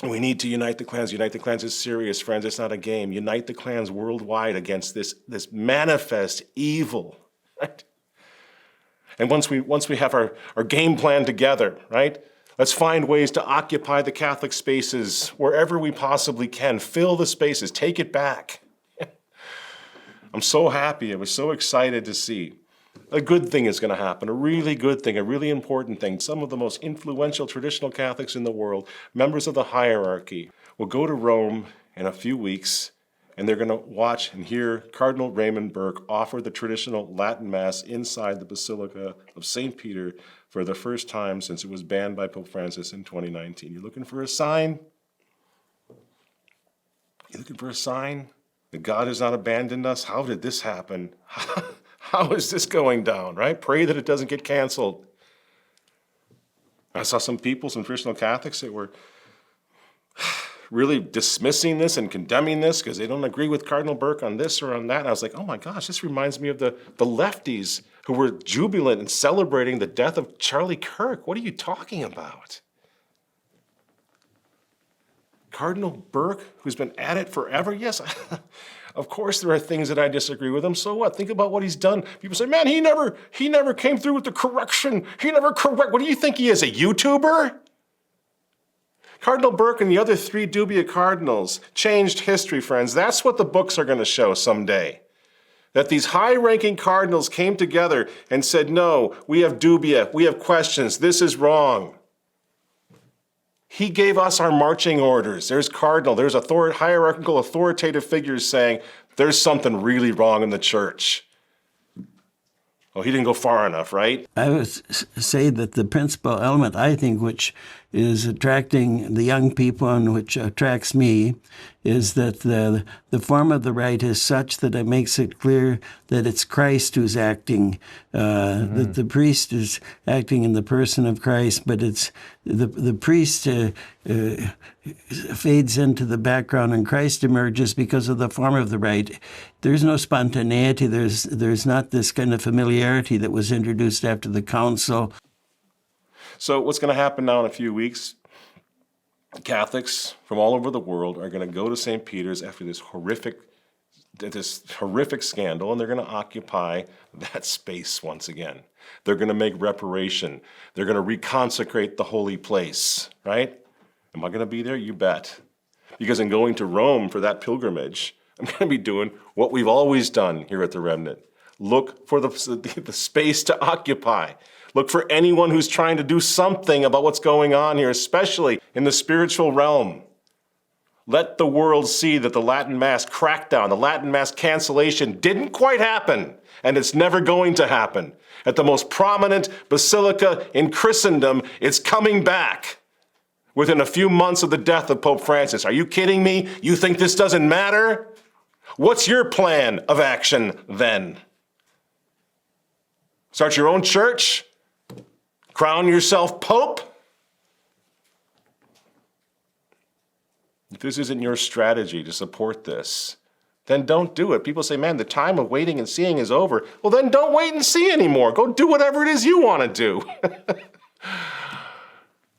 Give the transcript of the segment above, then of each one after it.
We need to unite the clans. Unite the clans is serious, friends. It's not a game. Unite the clans worldwide against this manifest evil, right? And once we have our game plan together, right? Let's find ways to occupy the Catholic spaces wherever we possibly can. Fill the spaces. Take it back. I'm so happy. I was so excited to see. A good thing is going to happen, a really good thing, a really important thing. Some of the most influential traditional Catholics in the world, members of the hierarchy, will go to Rome in a few weeks, and they're going to watch and hear Cardinal Raymond Burke offer the traditional Latin Mass inside the Basilica of St. Peter for the first time since it was banned by Pope Francis in 2019. You're looking for a sign? You're looking for a sign that God has not abandoned us? How did this happen? How is this going down, right? Pray that it doesn't get canceled. I saw some people, some traditional Catholics that were really dismissing this and condemning this because they don't agree with Cardinal Burke on this or on that. And I was like, oh my gosh, this reminds me of the lefties who were jubilant and celebrating the death of Charlie Kirk. What are you talking about? Cardinal Burke, who's been at it forever? Yes, of course there are things that I disagree with him. So what? Think about what he's done. People say, man, he never came through with the correction. He never correct. What do you think he is, a YouTuber? Cardinal Burke and the other 3 dubia cardinals changed history, friends. That's what the books are going to show someday. That these high-ranking cardinals came together and said, no, we have dubia, we have questions, this is wrong. He gave us our marching orders. There's cardinal, there's hierarchical authoritative figures saying there's something really wrong in the church. Well, he didn't go far enough, right? I would say that the principal element, I think, which is attracting the young people and which attracts me, is that the form of the rite is such that it makes it clear that it's Christ who's acting, that the priest is acting in the person of Christ, but it's the priest fades into the background and Christ emerges because of the form of the rite. There's no spontaneity. There's not this kind of familiarity that was introduced after the council. So what's going to happen now in a few weeks? Catholics from all over the world are going to go to St. Peter's after this horrific scandal, and they're going to occupy that space once again. They're going to make reparation. They're going to reconsecrate the holy place, right? Am I going to be there? You bet. Because in going to Rome for that pilgrimage, I'm going to be doing what we've always done here at the Remnant. Look for the space to occupy. Look for anyone who's trying to do something about what's going on here, especially in the spiritual realm. Let the world see that the Latin Mass crackdown, the Latin Mass cancellation didn't quite happen, and it's never going to happen. At the most prominent basilica in Christendom, it's coming back within a few months of the death of Pope Francis. Are you kidding me? You think this doesn't matter? What's your plan of action then? Start your own church? Crown yourself Pope? If this isn't your strategy to support this, then don't do it. People say, man, the time of waiting and seeing is over. Well, then don't wait and see anymore. Go do whatever it is you want to do.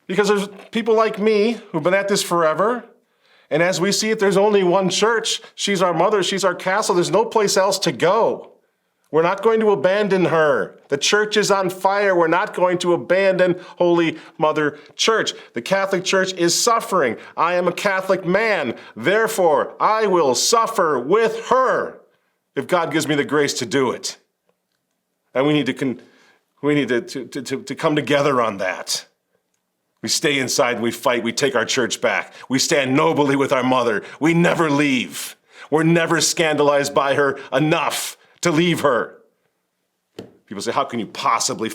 Because there's people like me who've been at this forever. And as we see it, there's only one church. She's our mother. She's our castle. There's no place else to go. We're not going to abandon her. The church is on fire. We're not going to abandon Holy Mother Church. The Catholic Church is suffering. I am a Catholic man. Therefore, I will suffer with her if God gives me the grace to do it. And we need to come together on that. We stay inside and we fight. We take our church back. We stand nobly with our mother. We never leave. We're never scandalized by her enough to leave her. People say, how can you possibly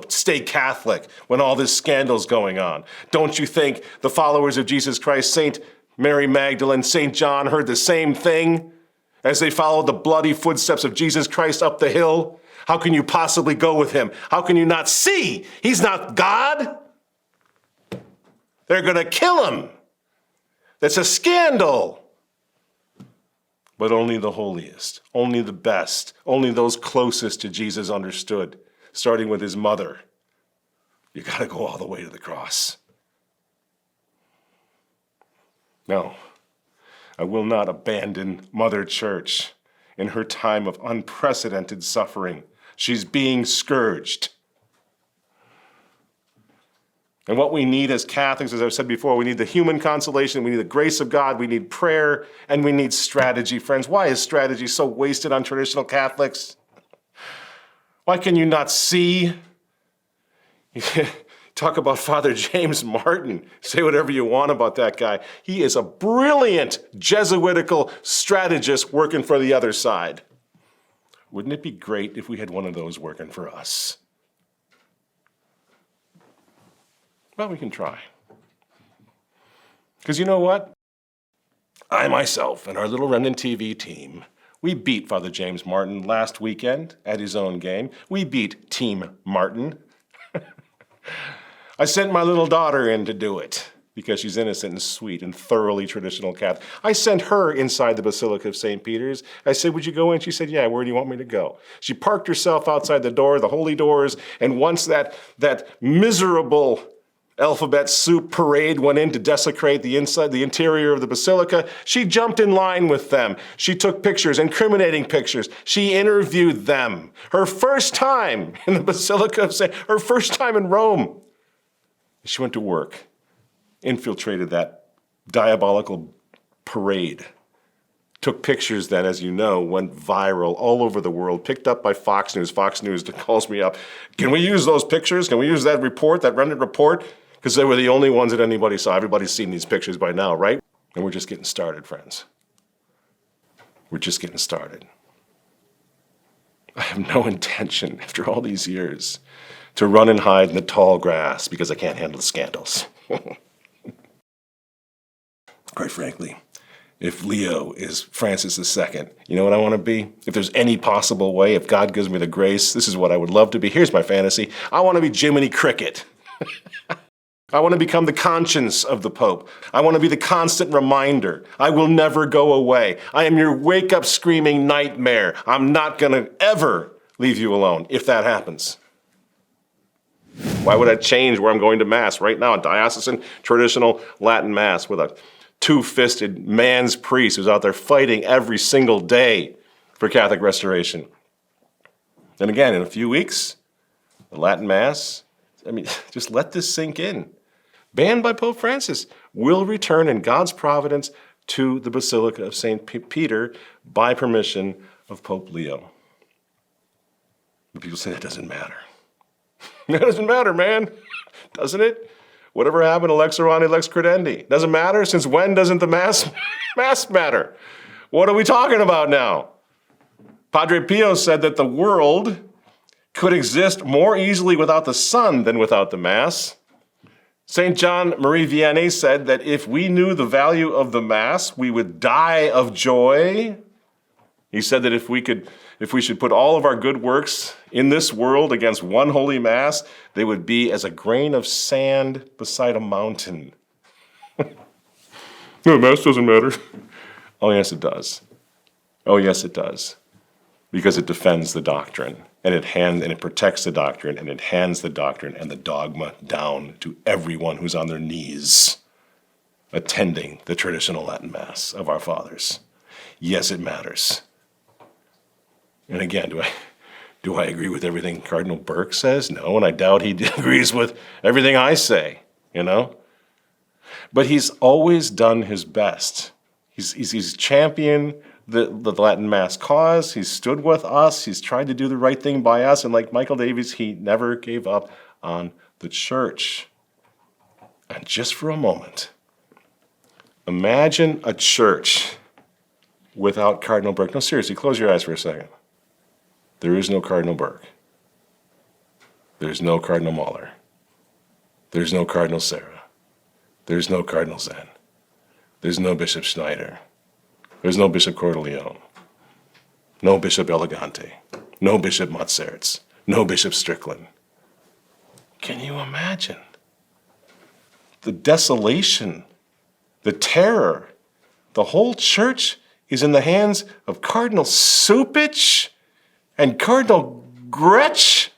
stay Catholic when all this scandal's going on? Don't you think the followers of Jesus Christ, Saint Mary Magdalene, Saint John, heard the same thing as they followed the bloody footsteps of Jesus Christ up the hill? How can you possibly go with him? How can you not see? He's not God. They're going to kill him. That's a scandal. But only the holiest, only the best, only those closest to Jesus understood, starting with his mother. You got to go all the way to the cross. No, I will not abandon Mother Church in her time of unprecedented suffering. She's being scourged. And what we need as Catholics, as I've said before, we need the human consolation, we need the grace of God, we need prayer, and we need strategy. Friends, why is strategy so wasted on traditional Catholics? Why can you not see? Talk about Father James Martin. Say whatever you want about that guy. He is a brilliant Jesuitical strategist working for the other side. Wouldn't it be great if we had one of those working for us? Well, we can try. Because you know what? I myself and our little Remnant TV team, we beat Father James Martin last weekend at his own game. We beat Team Martin. I sent my little daughter in to do it because she's innocent and sweet and thoroughly traditional Catholic. I sent her inside the Basilica of St. Peter's. I said, would you go in? She said, yeah, where do you want me to go? She parked herself outside the door, the holy doors, and once that miserable alphabet soup parade went in to desecrate the interior of the basilica, she jumped in line with them. She took pictures, incriminating pictures. She interviewed them. Her first time in the Basilica of St. Her first time in Rome. She went to work, infiltrated that diabolical parade, took pictures that, as you know, went viral all over the world, picked up by Fox News. Fox News calls me up. Can we use those pictures? Can we use that report, that remnant report? Because they were the only ones that anybody saw. Everybody's seen these pictures by now, right? And we're just getting started, friends. We're just getting started. I have no intention, after all these years, to run and hide in the tall grass because I can't handle the scandals. Quite frankly, if Leo is Francis II, you know what I want to be? If there's any possible way, if God gives me the grace, this is what I would love to be. Here's my fantasy. I want to be Jiminy Cricket. I want to become the conscience of the Pope. I want to be the constant reminder. I will never go away. I am your wake-up screaming nightmare. I'm not going to ever leave you alone if that happens. Why would I change where I'm going to Mass right now? A diocesan traditional Latin Mass with a two-fisted man's priest who's out there fighting every single day for Catholic restoration. And again, in a few weeks, the Latin Mass, just let this sink in. Banned by Pope Francis, will return in God's providence to the Basilica of St. Peter by permission of Pope Leo. But people say that doesn't matter. That doesn't matter, man. Doesn't it? Whatever happened to lex orandi, lex credendi? Doesn't matter? Since when doesn't the Mass matter? What are we talking about now? Padre Pio said that the world could exist more easily without the sun than without the Mass. St. John Marie Vianney said that if we knew the value of the Mass, we would die of joy. He said that if we should put all of our good works in this world against one holy Mass, they would be as a grain of sand beside a mountain. No, Mass doesn't matter. Oh, yes, it does. Oh, yes, it does. Because it defends the doctrine, and it protects the doctrine, and it hands the doctrine and the dogma down to everyone who's on their knees attending the traditional Latin Mass of our fathers. Yes, it matters. And again, do I agree with everything Cardinal Burke says? No, and I doubt he agrees with everything I say, you know? But he's always done his best. He's championed the Latin Mass cause. He's stood with us. He's tried to do the right thing by us. And like Michael Davies, he never gave up on the church. And just for a moment, imagine a church without Cardinal Burke. No, seriously, close your eyes for a second. There is no Cardinal Burke. There's no Cardinal Muller. There's no Cardinal Sarah. There's no Cardinal Zen. There's no Bishop Schneider. There's no Bishop Cordileone. No Bishop Elegante. No Bishop Montserrat's. No Bishop Strickland. Can you imagine? The desolation, the terror. The whole church is in the hands of Cardinal Supich and Cardinal Gretsch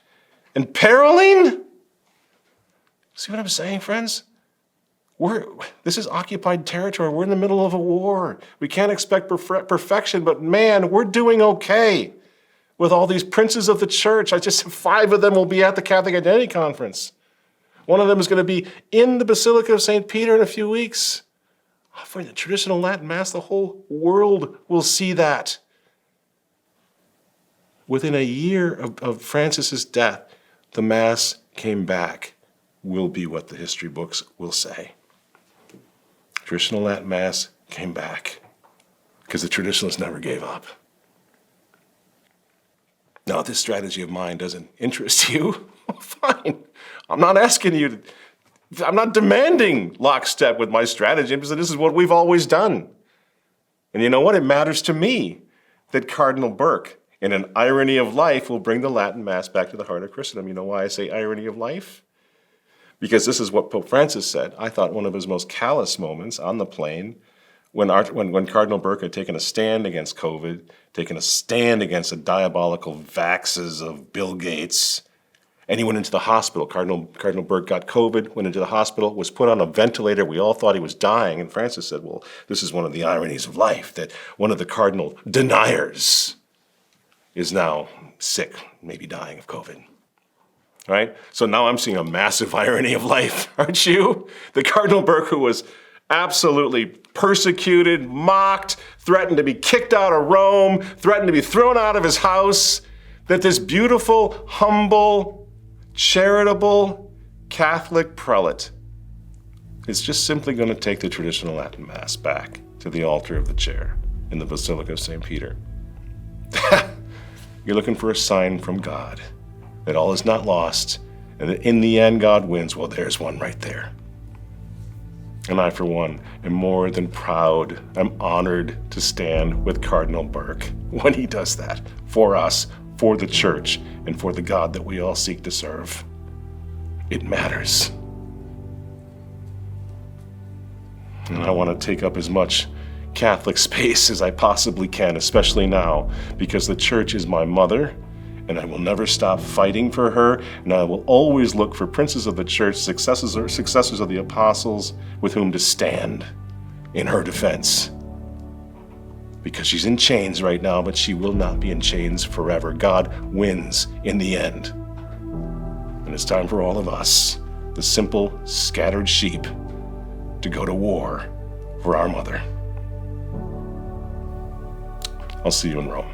and Paroline? See what I'm saying, friends? This is occupied territory. We're in the middle of a war. We can't expect perfection, but man, we're doing okay with all these princes of the church. 5 of them will be at the Catholic Identity Conference. One of them is going to be in the Basilica of St. Peter in a few weeks. Offering the traditional Latin Mass, the whole world will see that. Within a year of Francis's death, the Mass came back, will be what the history books will say. Traditional Latin Mass came back because the traditionalists never gave up. Now, if this strategy of mine doesn't interest you, fine. I'm not asking you I'm not demanding lockstep with my strategy. I'm just saying this is what we've always done. And you know what? It matters to me that Cardinal Burke, in an irony of life, will bring the Latin Mass back to the heart of Christendom. You know why I say irony of life? Because this is what Pope Francis said. I thought one of his most callous moments on the plane when Cardinal Burke had taken a stand against COVID, taken a stand against the diabolical vaxes of Bill Gates, and he went into the hospital. Cardinal Burke got COVID, went into the hospital, was put on a ventilator. We all thought he was dying. And Francis said, well, this is one of the ironies of life, that one of the cardinal deniers is now sick, maybe dying of COVID. Right? So now I'm seeing a massive irony of life, aren't you? The Cardinal Burke, who was absolutely persecuted, mocked, threatened to be kicked out of Rome, threatened to be thrown out of his house, that this beautiful, humble, charitable Catholic prelate is just simply going to take the traditional Latin Mass back to the altar of the chair in the Basilica of St. Peter. You're looking for a sign from God that all is not lost and that in the end God wins. Well, there's one right there. And I, for one, am more than proud. I'm honored to stand with Cardinal Burke when he does that for us, for the church, and for the God that we all seek to serve. It matters. And I want to take up as much Catholic space as I possibly can, especially now, because the church is my mother, and I will never stop fighting for her, and I will always look for princes of the church, successors of the apostles, with whom to stand in her defense. Because she's in chains right now, but she will not be in chains forever. God wins in the end. And it's time for all of us, the simple, scattered sheep, to go to war for our mother. I'll see you in Rome.